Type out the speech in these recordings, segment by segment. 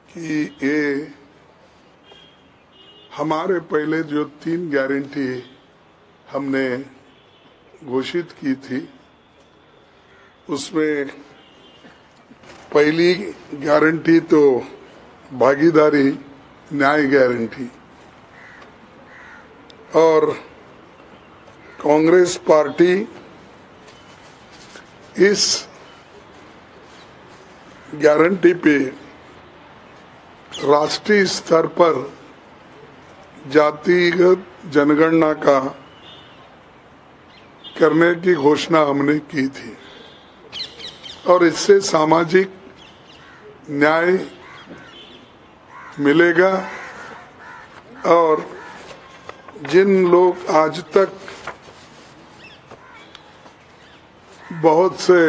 कि ये हमारे पहले जो 3 गारंटी हमने घोषित की थी, उसमें पहली गारंटी तो भागीदारी न्याय गारंटी, और कांग्रेस पार्टी इस गारंटी पे राष्ट्रीय स्तर पर जातिगत जनगणना का करने की घोषणा हमने की थी, और इससे सामाजिक न्याय मिलेगा। और जिन लोग आज तक बहुत से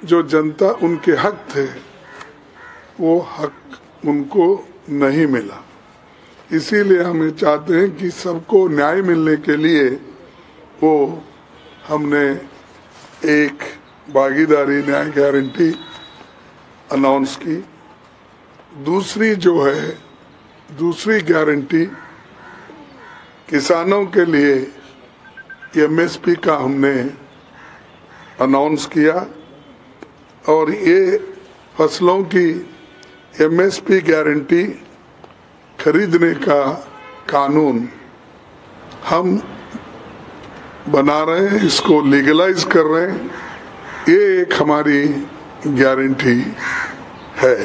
जो जनता उनके हक थे, वो हक उनको नहीं मिला, इसीलिए हमें चाहते हैं कि सबको न्याय मिलने के लिए वो हमने एक भागीदारी न्याय गारंटी अनाउंस की। दूसरी गारंटी किसानों के लिए एमएसपी का हमने अनाउंस किया, और ये फसलों की एमएसपी गारंटी खरीदने का कानून हम बना रहे हैं, इसको लीगलाइज कर रहे हैं। ये एक हमारी गारंटी है।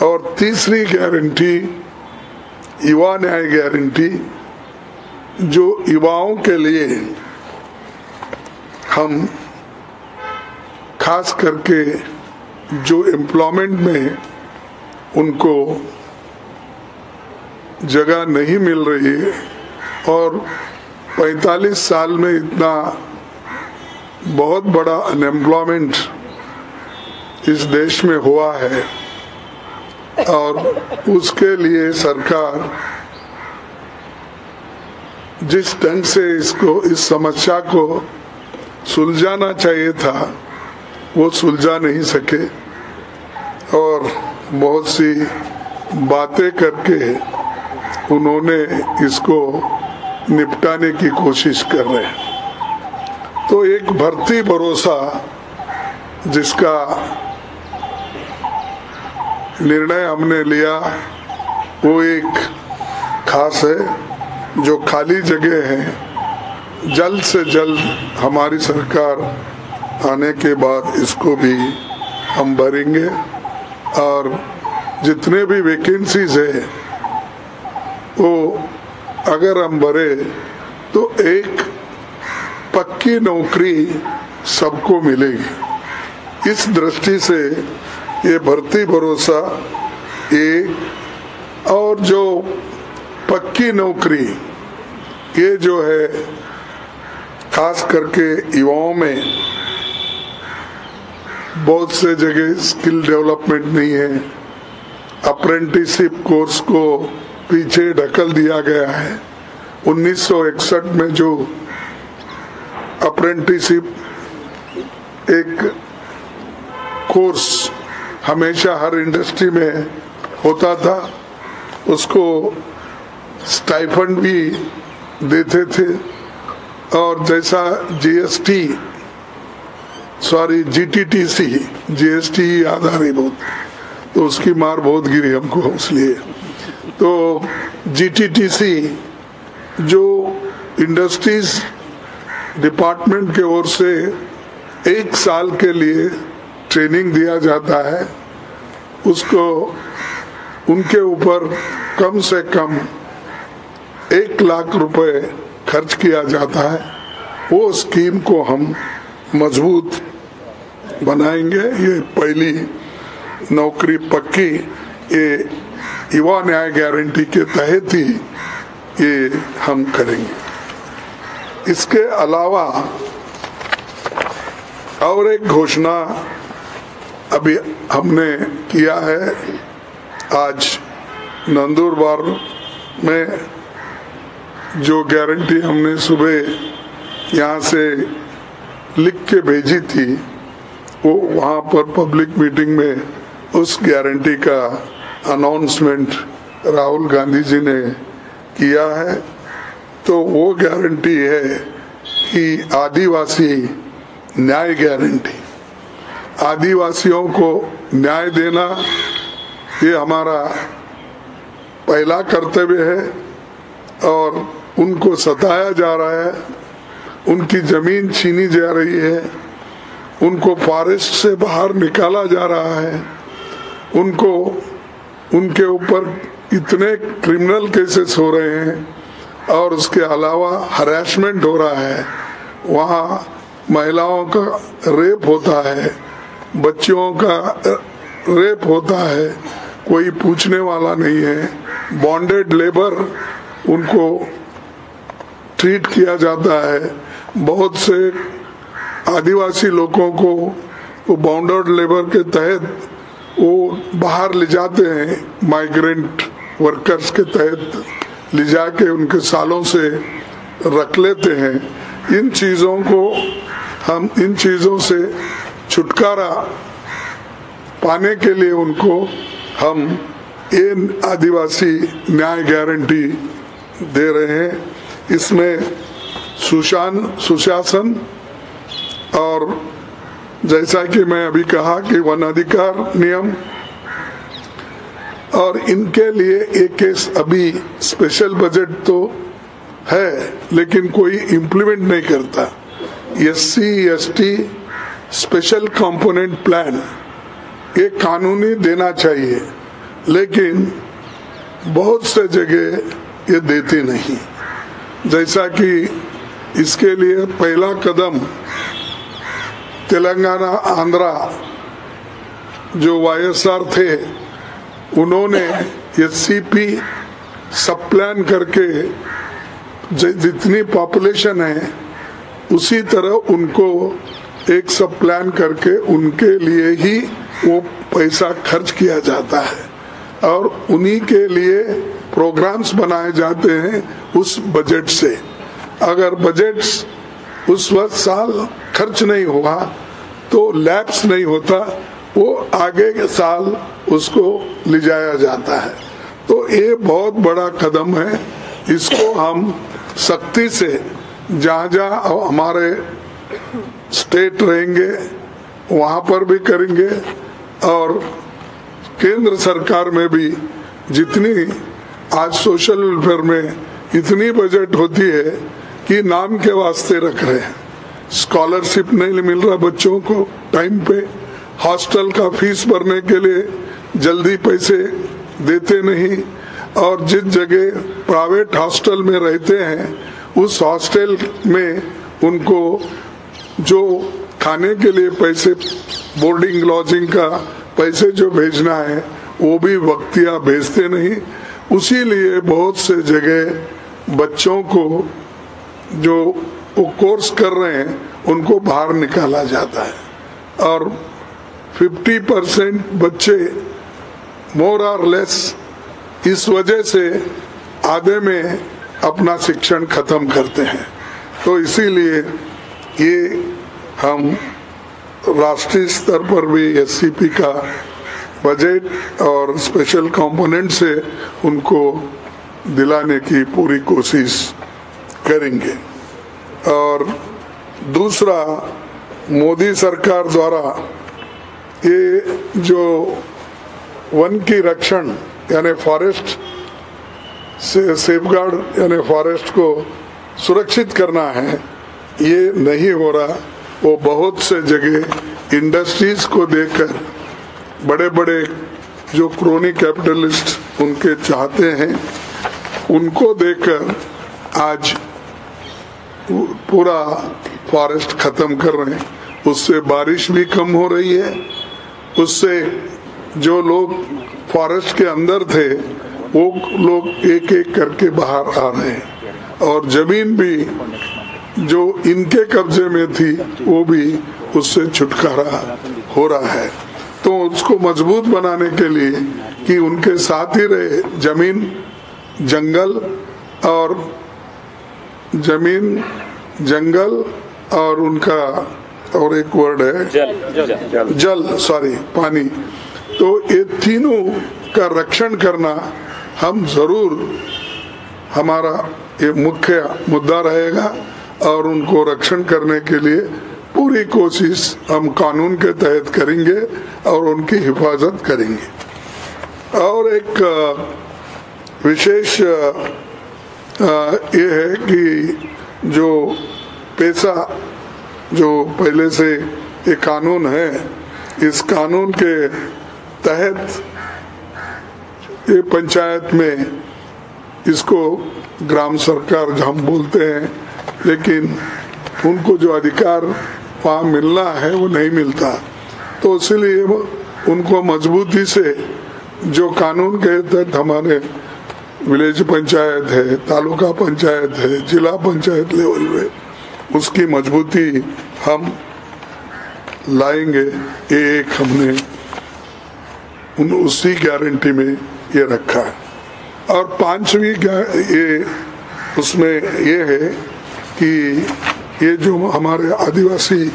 और तीसरी गारंटी युवा न्याय गारंटी, जो युवाओं के लिए हम खास करके जो एम्प्लॉयमेंट में उनको जगह नहीं मिल रही है, और 45 साल में इतना बहुत बड़ा अनएम्प्लॉयमेंट इस देश में हुआ है, और उसके लिए सरकार जिस ढंग से इस समस्या को सुलझाना चाहिए था, वो सुलझा नहीं सके, और बहुत सी बातें करके उन्होंने इसको निपटाने की कोशिश कर रहे हैं। तो एक भर्ती भरोसा जिसका निर्णय हमने लिया, वो एक खास है, जो खाली जगह है जल्द से जल्द हमारी सरकार आने के बाद इसको भी हम भरेंगे, और जितने भी वैकेंसीज है वो अगर हम भरे तो एक पक्की नौकरी सबको मिलेगी। इस दृष्टि से ये भर्ती भरोसा एक, और जो पक्की नौकरी, ये जो है खास करके युवाओं में बहुत से जगह स्किल डेवलपमेंट नहीं है, अप्रेंटिसशिप कोर्स को पीछे ढकल दिया गया है। 1961 में जो अप्रेंटिसशिप एक कोर्स हमेशा हर इंडस्ट्री में होता था, उसको स्टाइफंड भी देते थे, और जैसा जीटीटीसी याद आ रही बहुत, तो उसकी मार बहुत गिरी हमको, इसलिए तो जीटीटीसी जो इंडस्ट्रीज डिपार्टमेंट के ओर से 1 साल के लिए ट्रेनिंग दिया जाता है, उसको उनके ऊपर कम से कम 1 लाख रुपए खर्च किया जाता है। वो स्कीम को हम मजबूत बनाएंगे। ये पहली नौकरी पक्की, ये युवा न्याय गारंटी के तहत ही ये हम करेंगे। इसके अलावा और एक घोषणा अभी हमने किया है। आज नंदुरबार में जो गारंटी हमने सुबह यहाँ से लिख के भेजी थी, वो वहाँ पर पब्लिक मीटिंग में उस गारंटी का अनाउंसमेंट राहुल गांधी जी ने किया है। तो वो गारंटी है कि आदिवासी न्याय गारंटी, आदिवासियों को न्याय देना ये हमारा पहला कर्तव्य है। और उनको सताया जा रहा है, उनकी जमीन छीनी जा रही है, उनको फॉरेस्ट से बाहर निकाला जा रहा है, उनको उनके ऊपर इतने क्रिमिनल केसेस हो रहे हैं और उसके अलावा हरासमेंट हो रहा है। वहाँ महिलाओं का रेप होता है, बच्चों का रेप होता है, कोई पूछने वाला नहीं है। बॉन्डेड लेबर उनको ट्रीट किया जाता है। बहुत से आदिवासी लोगों को वो बॉन्डेड लेबर के तहत वो बाहर ले जाते हैं, माइग्रेंट वर्कर्स के तहत ले जाके उनके सालों से रख लेते हैं। इन चीज़ों से छुटकारा पाने के लिए उनको हम ये आदिवासी न्याय गारंटी दे रहे हैं। इसमें सुशासन और जैसा कि मैं अभी कहा कि वन अधिकार नियम, और इनके लिए एक केस अभी स्पेशल बजट तो है लेकिन कोई इम्प्लीमेंट नहीं करता। SC ST special component plan ये कानूनी देना चाहिए, लेकिन बहुत से जगह ये देते नहीं। जैसा कि इसके लिए पहला कदम तेलंगाना आंध्रा जो YSR थे, उन्होंने SCP सब प्लान करके जितनी पॉपुलेशन है उसी तरह उनको एक सब प्लान करके उनके लिए ही वो पैसा खर्च किया जाता है और उन्हीं के लिए प्रोग्राम्स बनाए जाते हैं उस बजट से। अगर बजट उस वक्त साल खर्च नहीं हुआ तो लैप्स नहीं होता, वो आगे के साल उसको ले जाया जाता है। तो ये बहुत बड़ा कदम है, इसको हम सख्ती से जहाँ जहाँ हमारे स्टेट रहेंगे वहाँ पर भी करेंगे और केंद्र सरकार में भी जितनी आज सोशल वेलफेयर में इतनी बजट होती है कि नाम के वास्ते रख रहे हैं। स्कॉलरशिप नहीं मिल रहा बच्चों को टाइम पे, हॉस्टल का फीस भरने के लिए जल्दी पैसे देते नहीं, और जिस जगह प्राइवेट हॉस्टल में रहते हैं उस हॉस्टल में उनको जो खाने के लिए पैसे, बोर्डिंग लॉजिंग का पैसे जो भेजना है वो भी वक्तिया भेजते नहीं। उसी लिए बहुत से जगह बच्चों को जो वो कोर्स कर रहे हैं उनको बाहर निकाला जाता है और 50% बच्चे मोर और लेस इस वजह से आधे में अपना शिक्षण खत्म करते हैं। तो इसीलिए ये हम राष्ट्रीय स्तर पर भी SCP का बजट और स्पेशल कंपोनेंट से उनको दिलाने की पूरी कोशिश करेंगे। और दूसरा, मोदी सरकार द्वारा ये जो वन की रक्षण यानी फॉरेस्ट से सेफगार्ड यानी फॉरेस्ट को सुरक्षित करना है, ये नहीं हो रहा। वो बहुत से जगह इंडस्ट्रीज को देकर बड़े बड़े जो क्रोनी कैपिटलिस्ट उनके चाहते हैं उनको देकर आज पूरा फॉरेस्ट खत्म कर रहे हैं। उससे बारिश भी कम हो रही है, उससे जो लोग फॉरेस्ट के अंदर थे वो लोग एक एक करके बाहर आ रहे हैं और जमीन भी जो इनके कब्जे में थी वो भी उससे छुटकारा हो रहा है। तो उसको मजबूत बनाने के लिए कि उनके साथ ही रहे जमीन, जंगल और उनका और एक वर्ड है जल, पानी, तो ये तीनों का रक्षण करना हम जरूर, हमारा ये मुख्य मुद्दा रहेगा और उनको रक्षण करने के लिए पूरी कोशिश हम कानून के तहत करेंगे और उनकी हिफाजत करेंगे। और एक विशेष ये है कि जो पैसा जो पहले से ये कानून है, इस कानून के तहत ये पंचायत में इसको ग्राम सरकार हम बोलते हैं, लेकिन उनको जो अधिकार वहाँ मिलना है वो नहीं मिलता। तो इसलिए उनको मजबूती से जो कानून के तहत हमारे विलेज पंचायत है, तालुका पंचायत है, जिला पंचायत लेवल में, उसकी मजबूती हम लाएंगे। एक हमने उसी गारंटी में ये रखा है। और पांचवी ये उसमें ये है कि ये जो हमारे आदिवासी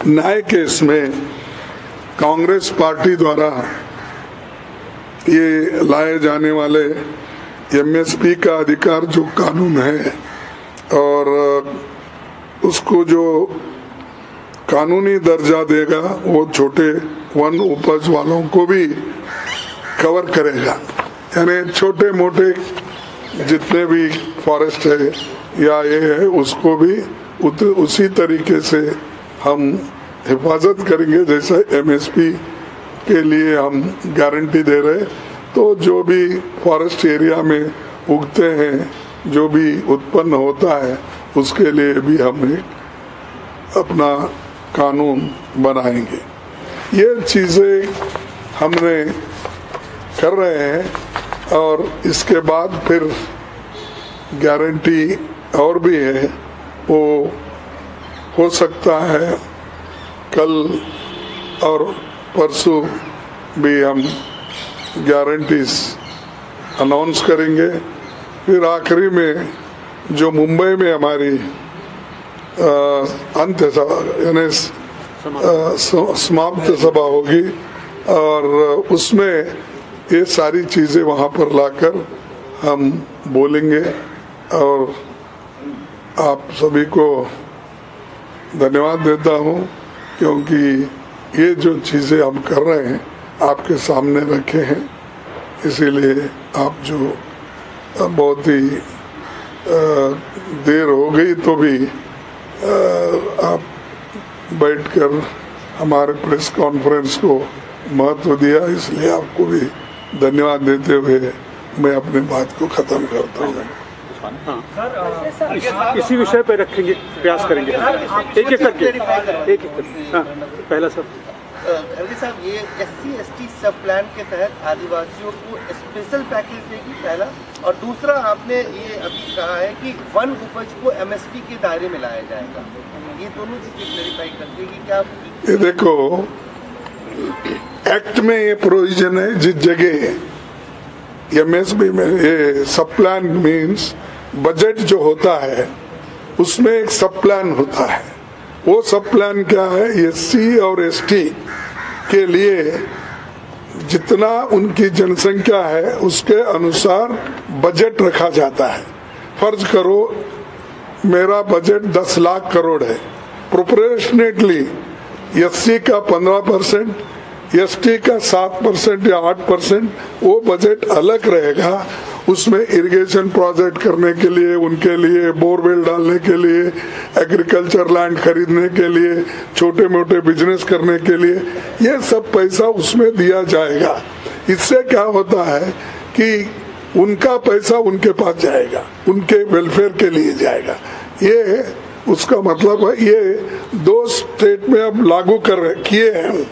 न्याय केस में कांग्रेस पार्टी द्वारा ये लाए जाने वाले एमएसपी का अधिकार जो कानून है और उसको जो कानूनी दर्जा देगा वो छोटे वन उपज वालों को भी कवर करेगा। यानी छोटे मोटे जितने भी फॉरेस्ट है या ये है उसको भी उसी तरीके से हम हिफाजत करेंगे जैसा एमएसपी के लिए हम गारंटी दे रहे। तो जो भी फॉरेस्ट एरिया में उगते हैं, जो भी उत्पन्न होता है, उसके लिए भी हम अपना कानून बनाएंगे। ये चीज़ें हमने कर रहे हैं और इसके बाद फिर गारंटी और भी है, वो हो सकता है कल और परसों भी हम गारंटीज अनाउंस करेंगे। फिर आखिरी में जो मुंबई में हमारी अंत्य सभा यानी समाप्त सभा होगी और उसमें ये सारी चीज़ें वहाँ पर लाकर हम बोलेंगे। और आप सभी को धन्यवाद देता हूँ क्योंकि ये जो चीज़ें हम कर रहे हैं आपके सामने रखे हैं, इसीलिए आप जो बहुत ही देर हो गई तो भी आप बैठकर हमारे प्रेस कॉन्फ्रेंस को महत्व दिया, इसलिए आपको भी धन्यवाद देते हुए मैं अपनी बात को खत्म करता हूँ। इसी विषय पे रखेंगे, प्रयास करेंगे एक एक करके हाँ, पहला सर खरगे साहब, ये SC/ST सब प्लान के तहत आदिवासियों को स्पेशल पैकेज देगी, पहला। और दूसरा, आपने ये अभी कहा है कि वन उपज को MSP के दायरे में लाया जाएगा। ये दोनों चीजें क्लैरिफाई करते कि क्या? ये देखो, एक्ट में ये प्रोविजन है जिस जगह MSP में ये सब प्लान मीन्स बजट जो होता है उसमें एक सब प्लान होता है। वो सब प्लान क्या है? SC और ST के लिए जितना उनकी जनसंख्या है उसके अनुसार बजट रखा जाता है। फर्ज करो मेरा बजट 10 लाख करोड़ है, प्रोपोर्शनेटली SC का 15%, ST का 7% या 8% वो बजट अलग रहेगा। उसमें इरिगेशन प्रोजेक्ट करने के लिए, उनके लिए बोरवेल डालने के लिए, एग्रीकल्चर लैंड खरीदने के लिए, छोटे मोटे बिजनेस करने के लिए, ये सब पैसा उसमें दिया जाएगा। इससे क्या होता है कि उनका पैसा उनके पास जाएगा, उनके वेलफेयर के लिए जाएगा। ये उसका मतलब है। ये 2 स्टेट में अब लागू किए हैं।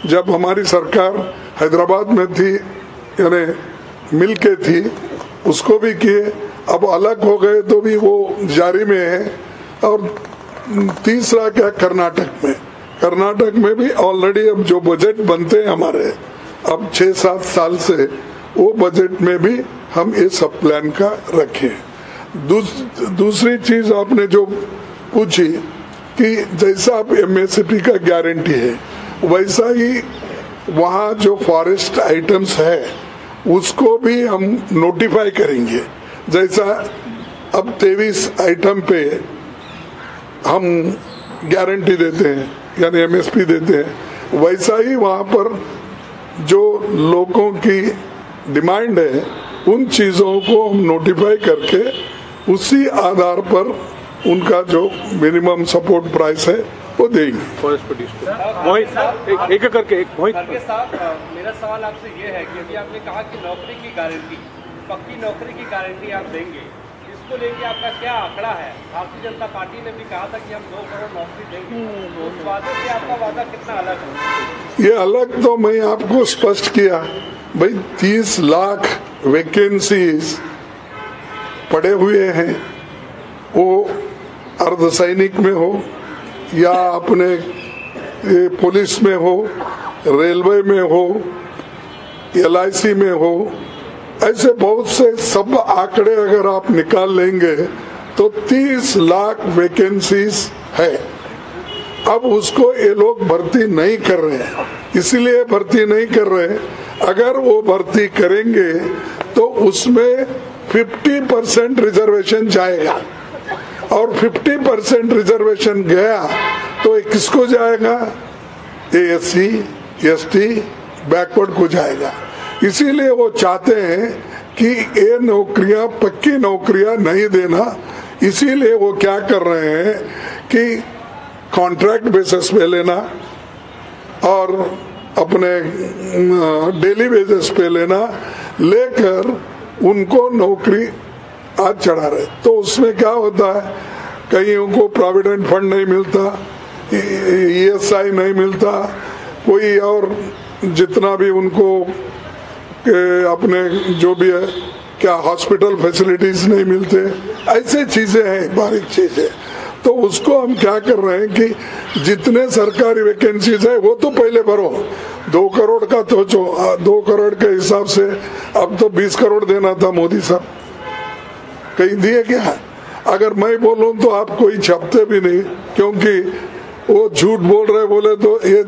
जब हमारी सरकार हैदराबाद में थी, यानी मिल के थी, उसको भी किए। अब अलग हो गए तो भी वो जारी में है। और तीसरा क्या, कर्नाटक में भी ऑलरेडी अब जो बजट बनते हैं हमारे अब 6-7 साल से, वो बजट में भी हम ये सब प्लान का रखे। दूसरी चीज आपने जो पूछी कि जैसा आप MSP का गारंटी है वैसा ही वहाँ जो फॉरेस्ट आइटम्स है उसको भी हम नोटिफाई करेंगे। जैसा अब 23 आइटम पे हम गारंटी देते हैं यानी एमएसपी देते हैं, वैसा ही वहाँ पर जो लोगों की डिमांड है उन चीज़ों को हम नोटिफाई करके उसी आधार पर उनका जो मिनिमम सपोर्ट प्राइस है वो देंगे। मोहित एक करके एक मोहित साहब, मेरा सवाल आपसे ये है कि अभी आपने कहा कि नौकरी की गारंटी, पक्की नौकरी की गारंटी आप देंगे, इसको लेके आपका क्या आंकड़ा है? भारतीय जनता पार्टी ने भी कहा था कि हम 2 करोड़ नौकरी देंगे, तो उस वादे से आपका वादा कितना अलग है? ये अलग तो मैं आपको स्पष्ट किया भाई, 30 लाख वैकेंसीज पड़े हुए हैं, वो अर्धसैनिक में हो या अपने पुलिस में हो, रेलवे में हो, LIC में हो, ऐसे बहुत से सब आंकड़े अगर आप निकाल लेंगे तो 30 लाख वैकेंसीज है। अब उसको ये लोग भर्ती नहीं कर रहे हैं, इसलिए भर्ती नहीं कर रहे। अगर वो भर्ती करेंगे तो उसमें 50% रिजर्वेशन जाएगा, और 50% रिजर्वेशन गया तो किसको जाएगा? SC ST बैकवर्ड को जाएगा। इसीलिए वो चाहते हैं कि ये नौकरियां, पक्की नौकरियां नहीं देना। इसीलिए वो क्या कर रहे हैं कि कॉन्ट्रैक्ट बेसिस पे लेना और अपने डेली बेसिस पे लेना, लेकर उनको नौकरी आज चढ़ा रहे। तो उसमें क्या होता है, कईयों को प्रोविडेंट फंड नहीं मिलता, ESI नहीं मिलता, कोई और जितना भी उनको अपने जो भी है क्या हॉस्पिटल फैसिलिटीज नहीं मिलते, ऐसे चीजें हैं, बारीक चीजें। तो उसको हम क्या कर रहे हैं कि जितने सरकारी वैकेंसीज है वो तो पहले भरो। 2 करोड़ का तो 2 करोड़ के हिसाब से अब तो 20 करोड़ देना था मोदी साहब, कहीं दिए क्या? अगर मैं बोलूं तो आप कोई छपते भी नहीं, क्योंकि वो झूठ बोल रहे बोले तो ये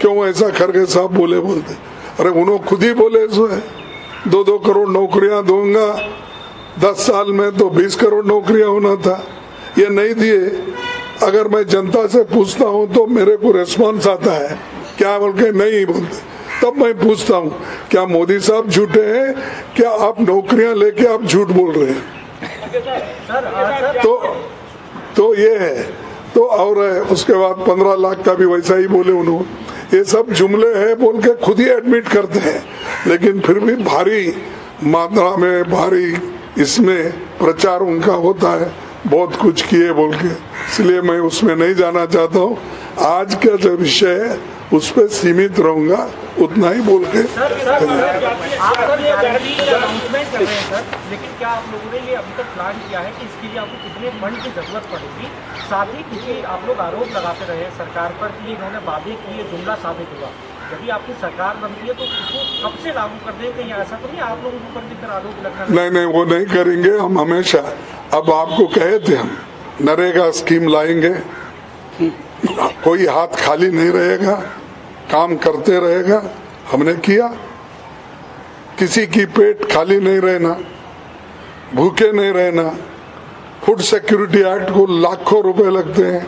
क्यों ऐसा खरगे साहब बोलते। अरे उन्होंने खुद ही बोले 2 करोड़ नौकरियां दूंगा 10 साल में, तो 20 करोड़ नौकरियां होना था, ये नहीं दिए। अगर मैं जनता से पूछता हूं तो मेरे को रेस्पॉन्स आता है क्या बोल के नहीं बोलते, तब मैं पूछता हूं क्या मोदी साहब झूठे हैं, क्या आप नौकरियां लेके आप झूठ बोल रहे हैं? तो ये है। तो और उसके बाद 15 लाख का भी वैसा ही बोले उन्होंने। ये सब जुमले हैं बोल के खुद ही एडमिट करते हैं, लेकिन फिर भी भारी मात्रा में भारी इसमें प्रचार उनका होता है, बहुत कुछ किए बोल के, इसलिए मैं उसमें नहीं जाना चाहता हूँ। आज का जो विषय है उस पर सीमित रहूंगा, उतना ही बोल के। लेकिन क्या आप लोगों ने ये अभी तक प्लान किया है कि इसके लिए आपको कितने फंड की जरूरत पड़ेगी? साथ ही क्योंकि आप लोग आरोप लगाते रहे सरकार पर कि इन्होंने वादे किए, जुमला साबित हुआ। यदि आपकी सरकार बनती है तो उसको कब से लागू कर दें? कहीं ऐसा तो नहीं आप लोगों के ऊपर भी फिर आरोप लगना? नहीं, वो नहीं करेंगे हम हमेशा। अब आपको कहे थे हम नरेगा स्कीम लाएंगे, कोई हाथ खाली नहीं रहेगा, काम करते रहेगा। हमने किया, किसी की पेट खाली नहीं रहना, भूखे नहीं रहना। फूड सिक्योरिटी एक्ट को लाखों रुपए लगते हैं,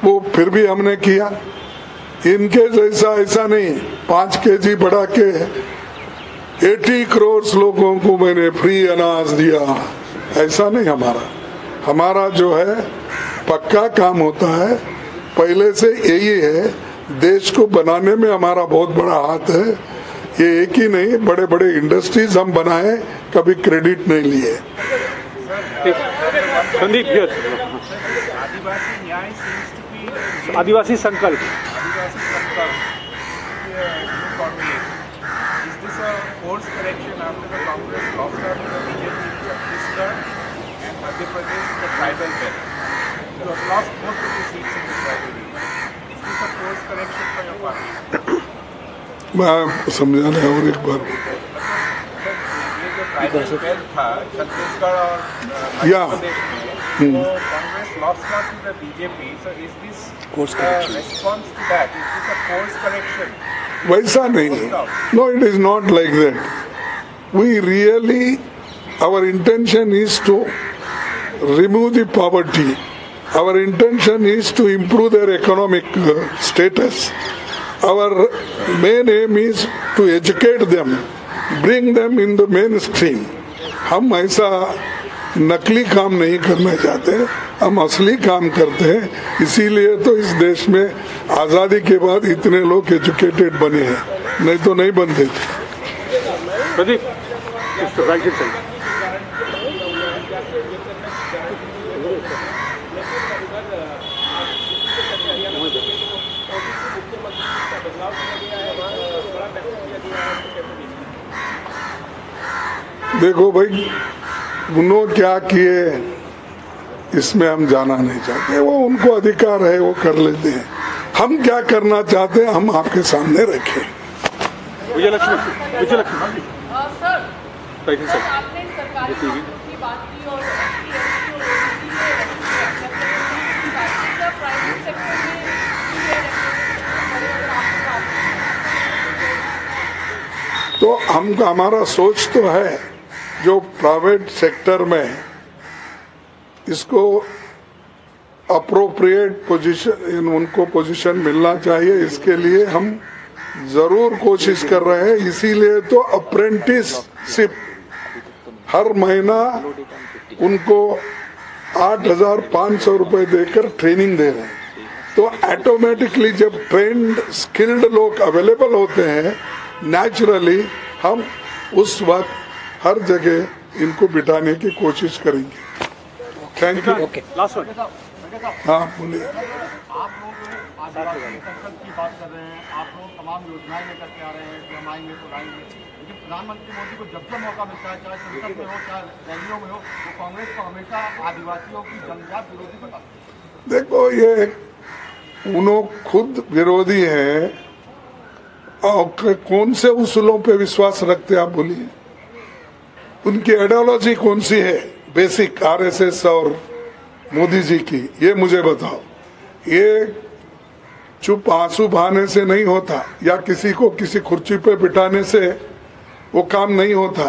वो फिर भी हमने किया। इनके जैसा ऐसा नहीं 5 kg बढ़ा के 80 करोड़ लोगों को मैंने फ्री अनाज दिया, ऐसा नहीं। हमारा जो है पक्का काम होता है, पहले से यही है। देश को बनाने में हमारा बहुत बड़ा हाथ है। ये एक ही नहीं, बड़े बड़े इंडस्ट्रीज हम बनाए, कभी क्रेडिट नहीं लिए। संदीप, आदिवासी संकल्प, मैं समझाने और एक बार था छत्तीसगढ़ और या Congress lost trust in the BJP. So is this response to that? Is this a course correction? वैसा नहीं, no, it is not like that. We really, our intention is to remove the poverty. Our intention is to improve their economic status. Our main aim is to educate them, bring them in the mainstream. हम ऐसा नकली काम नहीं करना चाहते, हम असली काम करते हैं. इसीलिए तो इस देश में आज़ादी के बाद इतने लोग एजुकेटेड बने हैं, नहीं तो नहीं बनते थे. प्रदीप, देखो भाई, उन्होंने क्या किए इसमें हम जाना नहीं चाहते. वो उनको अधिकार है, वो कर लेते हैं. हम क्या करना चाहते हैं हम आपके सामने रखें. विजयलक्ष्मी सर, आपने सरकारी नौकरियों की बात की और प्राइवेट सेक्टर में तो हमारा सोच तो है जो प्राइवेट सेक्टर में इसको अप्रोप्रिएट पोजीशन, उनको पोजीशन मिलना चाहिए. इसके लिए हम जरूर कोशिश कर रहे हैं. इसीलिए तो अप्रेंटिसशिप हर महीना उनको 8,500 रुपए देकर ट्रेनिंग दे रहे हैं. तो ऑटोमेटिकली जब ट्रेंड स्किल्ड लोग अवेलेबल होते हैं, नेचुरली हम उस वक्त हर जगह इनको बिठाने की कोशिश करेंगे. Thank you. Last one. हाँ बोलिए. आप लोग आदिवासी संकल्प की बात कर रहे हैं, आप लोग तमाम योजनाएं लेकर के आ रहे हैं कि हम आएंगे तो लाएंगे, लेकिन प्रधानमंत्री मोदी को जब जब मौका मिलता है, चाहे संसद में हो चाहे रैलियों में हो, तो कांग्रेस को हमेशा आदिवासियों की जनजात विरोधी बताते हैं. देखो, ये उन्होंने खुद विरोधी हैं और कौन से उसूलों पे विश्वास रखते आप बोलिए. उनकी आइडियोलॉजी कौन सी है बेसिक, आरएसएस और मोदी जी की, ये मुझे बताओ. ये चुप आंसू बहाने से नहीं होता, या किसी को किसी कुर्सी पे बिठाने से वो काम नहीं होता.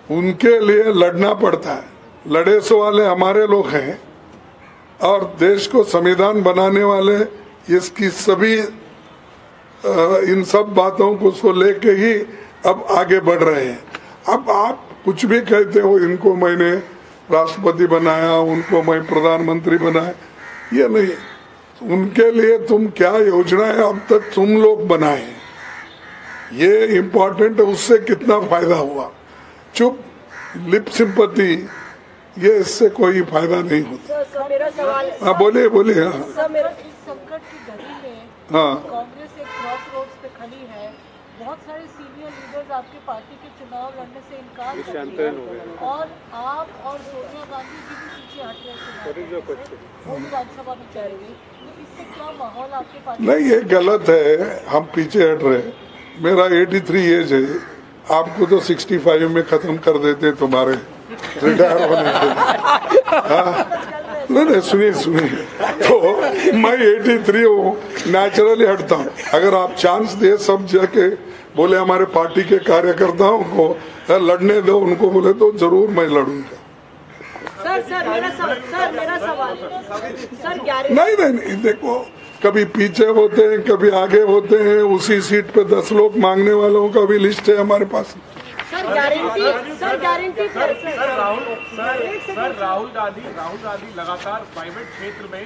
उनके लिए लड़ना पड़ता है. लड़े सो वाले हमारे लोग हैं और देश को संविधान बनाने वाले इसकी सभी इन सब बातों को लेके ही अब आगे बढ़ रहे हैं. अब आप कुछ भी कहते हो, इनको मैंने राष्ट्रपति बनाया, उनको मैं प्रधानमंत्री बनाया, ये नहीं. उनके लिए तुम क्या योजनाएं अब तक तुम लोग बनाए, ये इम्पोर्टेंट है. उससे कितना फायदा हुआ. चुप लिप सिंपैथी, ये इससे कोई फायदा नहीं होता. सर, मेरा सवाल है. हाँ बोलिए बोलिए. हाँ सर, मेरा इस संकट की घड़ी में हाँ कांग्रेस एक क्रॉस रोड्स पे खड़ी है. बहुत सारे सीनियर लीडर्स आपकी पार्टी के चुनाव लड़ने से इनकार कर दिए और आप और सोनिया गांधी जी भी पीछे हट रहे हैं. वो विधानसभा में जाएंगे, तो इससे क्या माहौल आपके पार्टी? नहीं, ये गलत है. हम पीछे हट रहे. मेरा 83 एज है. आपको तो 65 में खत्म कर देते तुम्हारे रिटायर होने के. नहीं, सुनिए. तो मैं 83 हूँ, नेचुरली हटता हूँ. अगर आप चांस दे सब जाके बोले हमारे पार्टी के कार्यकर्ताओं को लड़ने दो, उनको बोले तो जरूर मैं लड़ूंगा. सर, मेरा सवाल सर, नहीं, देखो, कभी पीछे होते हैं, कभी आगे होते हैं. उसी सीट पे 10 लोग मांगने वालों का भी लिस्ट है हमारे पास. सर, गारंटी राहुल गांधी लगातार प्राइवेट क्षेत्र में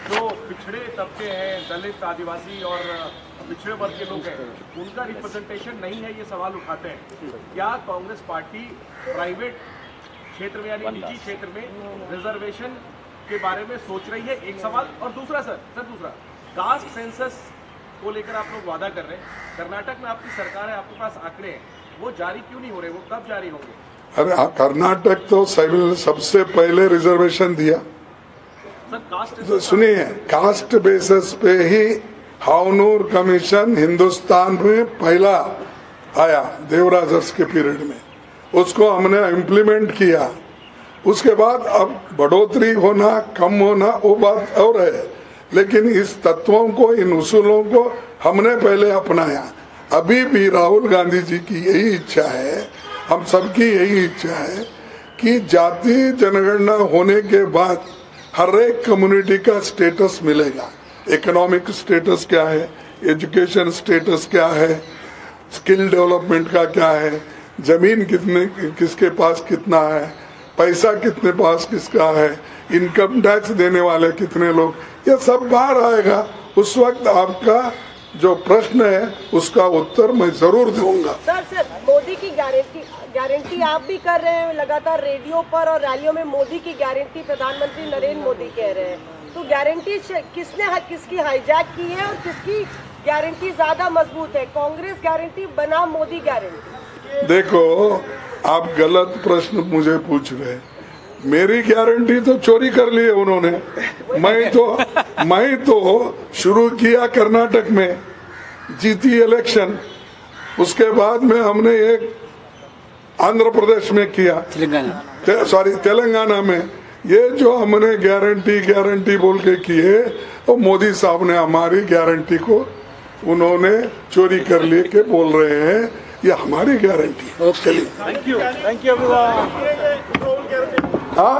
जो पिछड़े तबके हैं, दलित, आदिवासी और पिछड़े वर्ग के लोग हैं, उनका रिप्रेजेंटेशन नहीं है, ये सवाल उठाते हैं. क्या कांग्रेस पार्टी प्राइवेट क्षेत्र में यानी निजी क्षेत्र में रिजर्वेशन के बारे में सोच रही है? एक सवाल. और दूसरा दूसरा कास्ट सेंसस को लेकर आप लोग वादा कर रहे हैं. कर्नाटक में आपकी सरकार है, आपके पास आंकड़े हैं, वो जारी क्यों नहीं हो रहे? वो कब जारी होंगे? अरे कर्नाटक तो सबसे पहले रिजर्वेशन दिया. सर, सुनिए, कास्ट बेसिस पे ही हाउनूर कमीशन हिंदुस्तान में पहला आया देवराजस के पीरियड में. उसको हमने इम्प्लीमेंट किया उसके बाद अब बढ़ोतरी होना कम होना वो बात और है, लेकिन इस तत्वों को, इन उसूलों को हमने पहले अपनाया। अभी भी राहुल गांधी जी की यही इच्छा है, हम सबकी यही इच्छा है कि जाति जनगणना होने के बाद हर एक कम्युनिटी का स्टेटस मिलेगा। इकोनॉमिक स्टेटस क्या है, एजुकेशन स्टेटस क्या है, स्किल डेवलपमेंट का क्या है, जमीन किसके पास कितना है, पैसा कितने पास किसका है, इनकम टैक्स देने वाले कितने लोग, ये सब बाहर आएगा। उस वक्त आपका जो प्रश्न है उसका उत्तर मैं जरूर दूंगा। सर मोदी की गारंटी आप भी कर रहे हैं लगातार रेडियो पर और रैलियों में। मोदी की गारंटी प्रधानमंत्री नरेंद्र मोदी कह रहे हैं, तो गारंटी किसकी हाईजैक की है और किसकी गारंटी ज्यादा मजबूत है? कांग्रेस गारंटी बनाम मोदी गारंटी? देखो, आप गलत प्रश्न मुझे पूछ रहे हैं। मेरी गारंटी तो चोरी कर ली है उन्होंने। मैं तो शुरू किया कर्नाटक में, जीती इलेक्शन, उसके बाद में हमने एक आंध्र प्रदेश में किया, तेलंगाना में। ये जो हमने गारंटी बोल के किए, तो मोदी साहब ने हमारी गारंटी को उन्होंने चोरी कर लिए के बोल रहे हैं ये हमारी गारंटी है। चलिए, थैंक यू। हाँ।